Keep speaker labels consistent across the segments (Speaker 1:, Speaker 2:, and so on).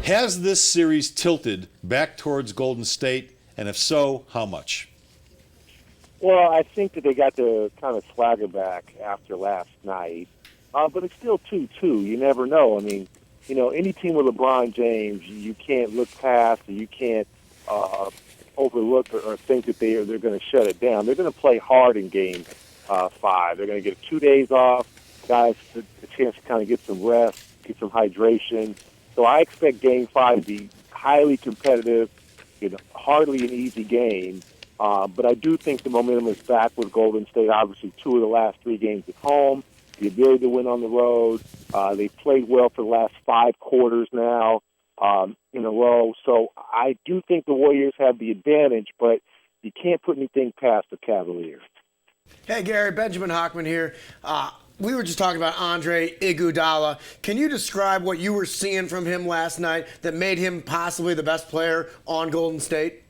Speaker 1: Has this series tilted back towards Golden State, and if so, how much?
Speaker 2: Well, I think that they got the kind of swagger back after last night, but it's still 2-2. You never know. I mean, any team with LeBron James, you can't look past, or you can't overlook or think that they're going to shut it down. They're going to play hard in Game 5. They're going to get 2 days off, guys, a chance to kind of get some rest, get some hydration. So I expect Game 5 to be highly competitive, hardly an easy game. But I do think the momentum is back with Golden State. Obviously, 2 of the last 3 games at home, the ability to win on the road. They've played well for the last 5 quarters now in a row. So I do think the Warriors have the advantage, but you can't put anything past the Cavaliers.
Speaker 3: Hey, Gary, Benjamin Hochman here. We were just talking about Andre Iguodala. Can you describe what you were seeing from him last night that made him possibly the best player on Golden State?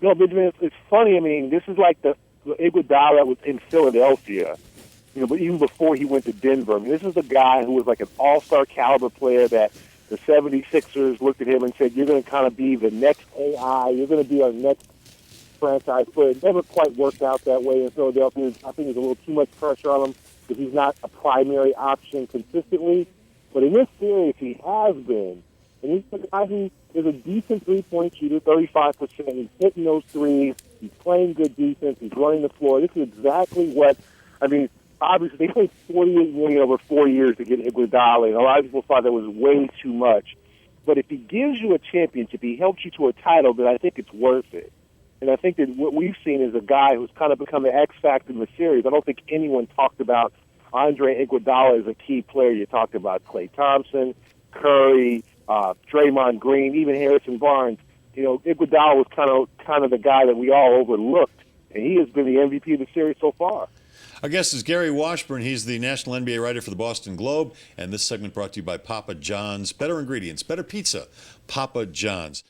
Speaker 2: No, Benjamin, it's funny. I mean, this is like the Iguodala that was in Philadelphia, but even before he went to Denver. I mean, this is a guy who was like an all-star caliber player that the 76ers looked at him and said, you're going to kind of be the next AI. You're going to be our next franchise player. It never quite worked out that way in Philadelphia. I think there's a little too much pressure on him because he's not a primary option consistently. But in this series, he has been. And he's a guy who is a decent three-point shooter, 35%. He's hitting those threes. He's playing good defense. He's running the floor. This is exactly what, obviously they paid $48 million over 4 years to get Iguodala, and a lot of people thought that was way too much. But if he gives you a championship, he helps you to a title, then I think it's worth it. And I think that what we've seen is a guy who's kind of become the X factor in the series. I don't think anyone talked about Andre Iguodala as a key player. You talked about Klay Thompson, Curry, Draymond Green, even Harrison Barnes. Iguodala was kind of the guy that we all overlooked, and he has been the MVP of the series so far.
Speaker 1: Our guest is Gary Washburn. He's the national NBA writer for the Boston Globe, and this segment brought to you by Papa John's. Better ingredients, better pizza, Papa John's.